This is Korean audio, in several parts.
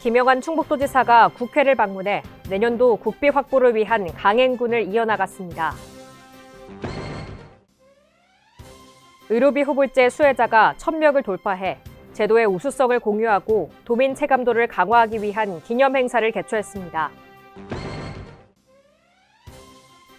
김영환 충북도지사가 국회를 방문해 내년도 국비 확보를 위한 강행군을 이어나갔습니다. 의료비 후불제 수혜자가 1,000명을 돌파해 제도의 우수성을 공유하고 도민 체감도를 강화하기 위한 기념행사를 개최했습니다.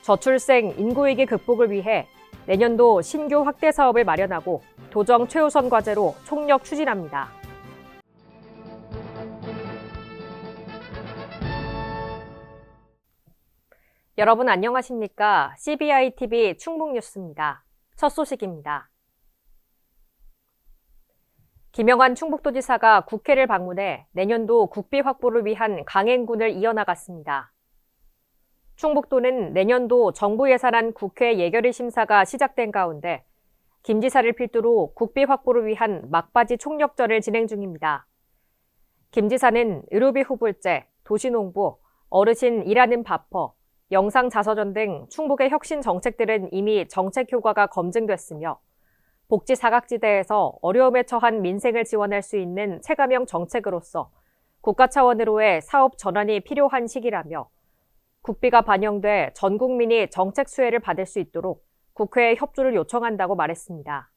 저출생 인구위기 극복을 위해 내년도 신규 확대 사업을 마련하고 도정 최우선 과제로 총력 추진합니다. 여러분 안녕하십니까? CBI-TV 충북뉴스입니다. 첫 소식입니다. 김영환 충북도지사가 국회를 방문해 내년도 국비 확보를 위한 강행군을 이어나갔습니다. 충북도는 내년도 정부 예산안 국회 예결위 심사가 시작된 가운데 김 지사를 필두로 국비 확보를 위한 막바지 총력전을 진행 중입니다. 김 지사는 의료비 후불제, 도시농부, 어르신 일하는 밥퍼, 영상자서전 등 충북의 혁신 정책들은 이미 정책 효과가 검증됐으며 복지 사각지대에서 어려움에 처한 민생을 지원할 수 있는 체감형 정책으로서 국가 차원으로의 사업 전환이 필요한 시기라며 국비가 반영돼 전 국민이 정책 수혜를 받을 수 있도록 국회에 협조를 요청한다고 말했습니다.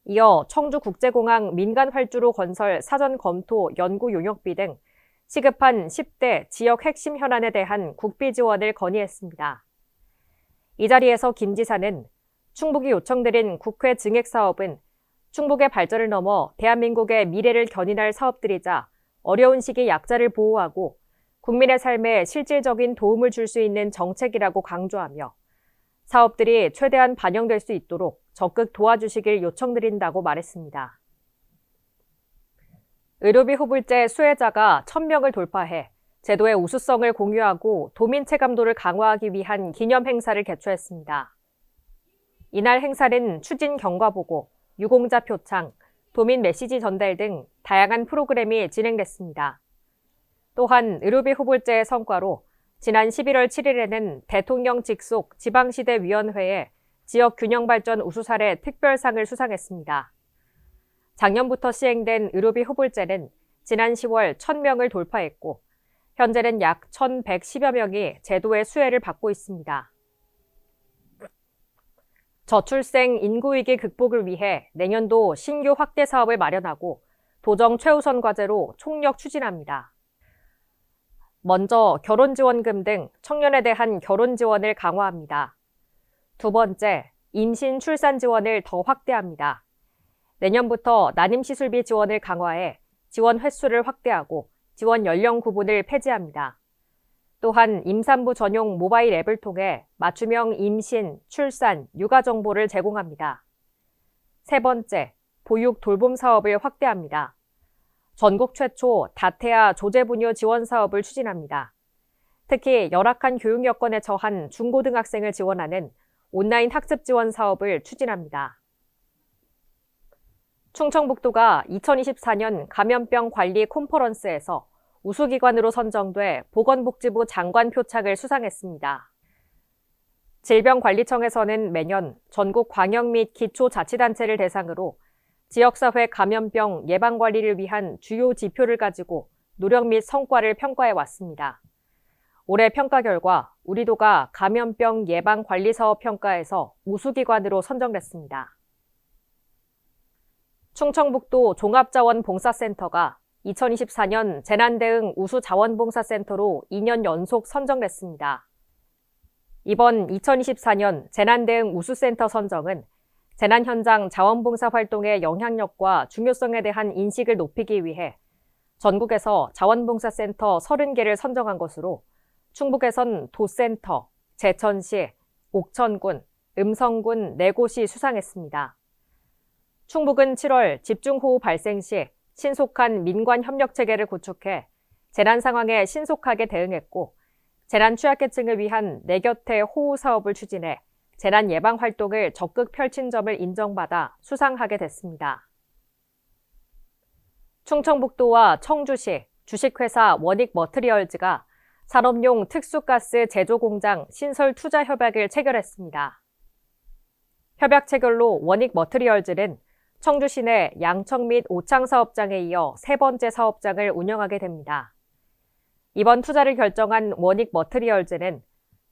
이어 청주국제공항 민간 활주로 건설 사전 검토 연구 용역비 등 시급한 10대 지역 핵심 현안에 대한 국비 지원을 건의했습니다. 이 자리에서 김 지사는 충북이 요청드린 국회 증액 사업은 충북의 발전을 넘어 대한민국의 미래를 견인할 사업들이자 어려운 시기 약자를 보호하고 국민의 삶에 실질적인 도움을 줄 수 있는 정책이라고 강조하며 사업들이 최대한 반영될 수 있도록 적극 도와주시길 요청드린다고 말했습니다. 의료비 후불제 수혜자가 1,000명을 돌파해 제도의 우수성을 공유하고 도민 체감도를 강화하기 위한 기념 행사를 개최했습니다. 이날 행사는 추진 경과보고, 유공자 표창, 도민 메시지 전달 등 다양한 프로그램이 진행됐습니다. 또한 의료비 후불제의 성과로 지난 11월 7일에는 대통령 직속 지방시대위원회에 지역균형발전 우수사례 특별상을 수상했습니다. 작년부터 시행된 의료비 후불제는 지난 10월 1,000명을 돌파했고 현재는 약 1,110여 명이 제도의 수혜를 받고 있습니다. 저출생 인구위기 극복을 위해 내년도 신규 확대 사업을 마련하고 도정 최우선 과제로 총력 추진합니다. 먼저 결혼지원금 등 청년에 대한 결혼 지원을 강화합니다. 두 번째, 임신 출산 지원을 더 확대합니다. 내년부터 난임시술비 지원을 강화해 지원 횟수를 확대하고 지원 연령 구분을 폐지합니다. 또한 임산부 전용 모바일 앱을 통해 맞춤형 임신, 출산, 육아 정보를 제공합니다. 세 번째, 보육 돌봄 사업을 확대합니다. 전국 최초 다태아 조제부녀 지원 사업을 추진합니다. 특히 열악한 교육 여건에 처한 중고등학생을 지원하는 온라인 학습 지원 사업을 추진합니다. 충청북도가 2024년 감염병 관리 컨퍼런스에서 우수기관으로 선정돼 보건복지부 장관 표창을 수상했습니다. 질병관리청에서는 매년 전국 광역 및 기초자치단체를 대상으로 지역사회 감염병 예방관리를 위한 주요 지표를 가지고 노력 및 성과를 평가해 왔습니다. 올해 평가 결과 우리도가 감염병 예방관리사업 평가에서 우수기관으로 선정됐습니다. 충청북도 종합자원봉사센터가 2024년 재난대응 우수자원봉사센터로 2년 연속 선정됐습니다. 이번 2024년 재난대응 우수센터 선정은 재난 현장 자원봉사 활동의 영향력과 중요성에 대한 인식을 높이기 위해 전국에서 자원봉사센터 30개를 선정한 것으로 충북에선 도센터, 제천시, 옥천군, 음성군 4곳이 수상했습니다. 충북은 7월 집중호우 발생 시 신속한 민관 협력 체계를 구축해 재난 상황에 신속하게 대응했고 재난 취약계층을 위한 내 곁에 호우 사업을 추진해 재난 예방 활동을 적극 펼친 점을 인정받아 수상하게 됐습니다. 충청북도와 청주시 주식회사 원익머트리얼즈가 산업용 특수가스 제조공장 신설 투자 협약을 체결했습니다. 협약 체결로 원익머트리얼즈는 청주시 내 양청 및 오창 사업장에 이어 세 번째 사업장을 운영하게 됩니다. 이번 투자를 결정한 원익 머트리얼즈는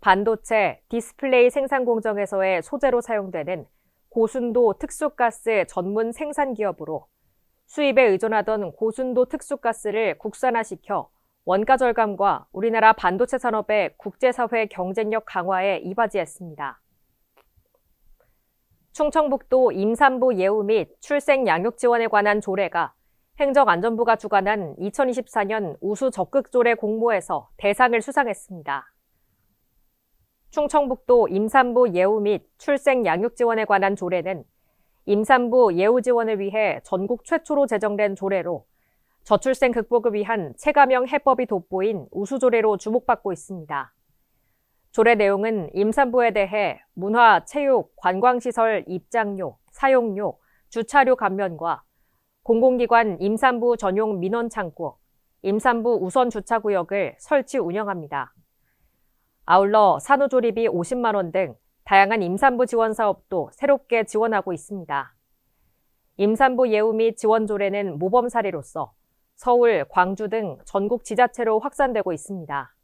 반도체, 디스플레이 생산 공정에서의 소재로 사용되는 고순도 특수가스 전문 생산 기업으로 수입에 의존하던 고순도 특수가스를 국산화시켜 원가 절감과 우리나라 반도체 산업의 국제사회 경쟁력 강화에 이바지했습니다. 충청북도 임산부 예우 및 출생 양육 지원에 관한 조례가 행정안전부가 주관한 2024년 우수 적극조례 공모에서 대상을 수상했습니다. 충청북도 임산부 예우 및 출생 양육 지원에 관한 조례는 임산부 예우 지원을 위해 전국 최초로 제정된 조례로 저출생 극복을 위한 체감형 해법이 돋보인 우수조례로 주목받고 있습니다. 조례 내용은 임산부에 대해 문화, 체육, 관광시설 입장료, 사용료, 주차료 감면과 공공기관 임산부 전용 민원창구, 임산부 우선 주차구역을 설치 운영합니다. 아울러 산후조리비 50만 원 등 다양한 임산부 지원 사업도 새롭게 지원하고 있습니다. 임산부 예우 및 지원 조례는 모범 사례로서 서울, 광주 등 전국 지자체로 확산되고 있습니다.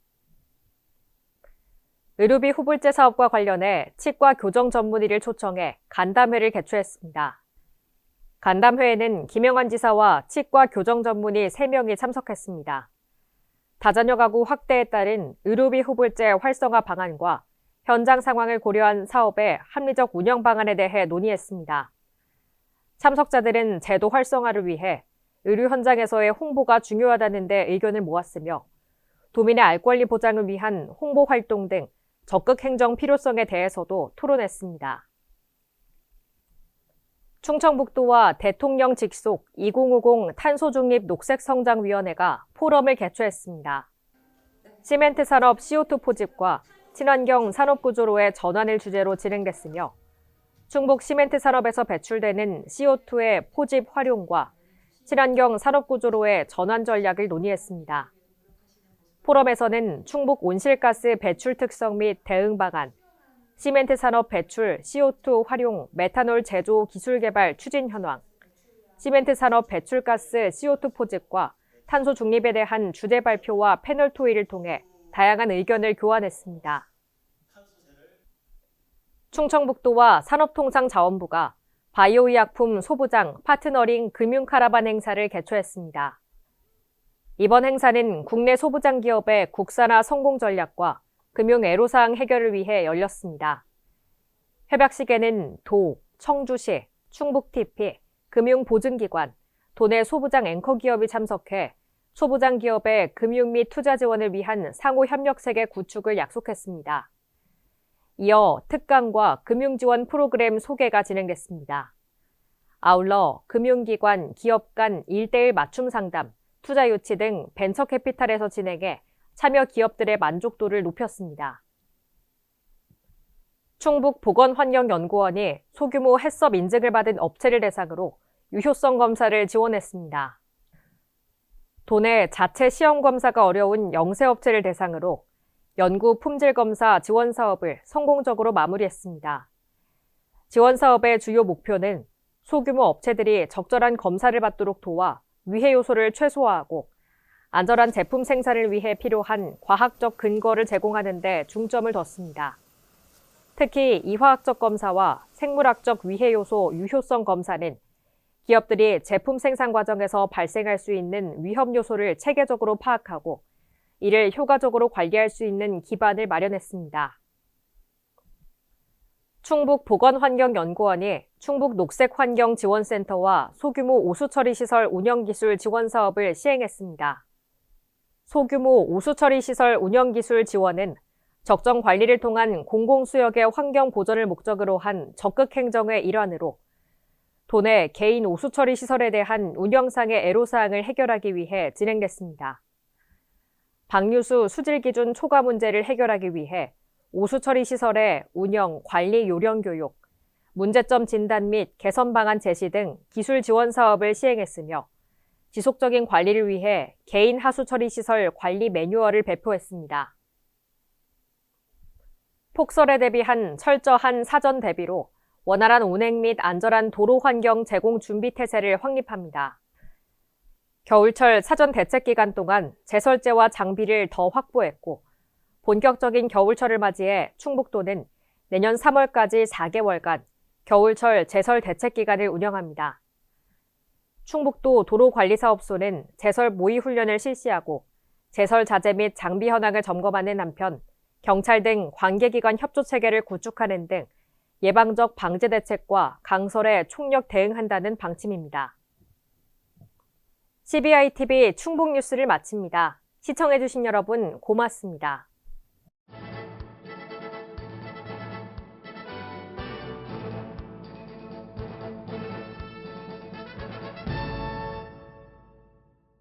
의료비 후불제 사업과 관련해 치과 교정 전문의를 초청해 간담회를 개최했습니다. 간담회에는 김영환 지사와 치과 교정 전문의 3명이 참석했습니다. 다자녀 가구 확대에 따른 의료비 후불제 활성화 방안과 현장 상황을 고려한 사업의 합리적 운영 방안에 대해 논의했습니다. 참석자들은 제도 활성화를 위해 의료 현장에서의 홍보가 중요하다는 데 의견을 모았으며 도민의 알 권리 보장을 위한 홍보 활동 등 적극 행정 필요성에 대해서도 토론했습니다. 충청북도와 대통령 직속 2050 탄소중립 녹색성장위원회가 포럼을 개최했습니다. 시멘트 산업 CO2 포집과 친환경 산업구조로의 전환을 주제로 진행됐으며 충북 시멘트 산업에서 배출되는 CO2의 포집 활용과 친환경 산업구조로의 전환 전략을 논의했습니다. 포럼에서는 충북 온실가스 배출 특성 및 대응 방안, 시멘트 산업 배출 CO2 활용 메탄올 제조 기술 개발 추진 현황, 시멘트 산업 배출가스 CO2 포집과 탄소 중립에 대한 주제 발표와 패널 토의를 통해 다양한 의견을 교환했습니다. 충청북도와 산업통상자원부가 바이오의약품 소부장 파트너링 금융카라반 행사를 개최했습니다. 이번 행사는 국내 소부장 기업의 국산화 성공 전략과 금융 애로사항 해결을 위해 열렸습니다. 협약식에는 도, 청주시, 충북TP, 금융보증기관, 도내 소부장 앵커 기업이 참석해 소부장 기업의 금융 및 투자 지원을 위한 상호 협력 체계 구축을 약속했습니다. 이어 특강과 금융지원 프로그램 소개가 진행됐습니다. 아울러 금융기관, 기업 간 1:1 맞춤 상담, 투자 유치 등 벤처캐피탈에서 진행해 참여 기업들의 만족도를 높였습니다. 충북보건환경연구원이 소규모 해썹 인증을 받은 업체를 대상으로 유효성 검사를 지원했습니다. 도내 자체 시험 검사가 어려운 영세업체를 대상으로 연구 품질 검사 지원 사업을 성공적으로 마무리했습니다. 지원 사업의 주요 목표는 소규모 업체들이 적절한 검사를 받도록 도와 위해 요소를 최소화하고 안전한 제품 생산을 위해 필요한 과학적 근거를 제공하는 데 중점을 뒀습니다. 특히 이화학적 검사와 생물학적 위해 요소 유효성 검사는 기업들이 제품 생산 과정에서 발생할 수 있는 위험 요소를 체계적으로 파악하고 이를 효과적으로 관리할 수 있는 기반을 마련했습니다. 충북보건환경연구원이 충북녹색환경지원센터와 소규모 오수처리시설 운영기술 지원 사업을 시행했습니다. 소규모 오수처리시설 운영기술 지원은 적정 관리를 통한 공공수역의 환경 보전을 목적으로 한 적극 행정의 일환으로 도내 개인 오수처리 시설에 대한 운영상의 애로사항을 해결하기 위해 진행됐습니다. 방류수 수질 기준 초과 문제를 해결하기 위해 오수처리 시설의 운영, 관리 요령 교육, 문제점 진단 및 개선 방안 제시 등 기술 지원 사업을 시행했으며 지속적인 관리를 위해 개인 하수 처리 시설 관리 매뉴얼을 배포했습니다. 폭설에 대비한 철저한 사전 대비로 원활한 운행 및 안전한 도로 환경 제공 준비 태세를 확립합니다. 겨울철 사전 대책 기간 동안 제설제와 장비를 더 확보했고, 본격적인 겨울철을 맞이해 충북도는 내년 3월까지 4개월간 겨울철 제설 대책 기간을 운영합니다. 충북도 도로관리사업소는 제설 모의 훈련을 실시하고 제설 자재 및 장비 현황을 점검하는 한편 경찰 등 관계기관 협조 체계를 구축하는 등 예방적 방제 대책과 강설에 총력 대응한다는 방침입니다. CBI TV 충북 뉴스를 마칩니다. 시청해주신 여러분 고맙습니다.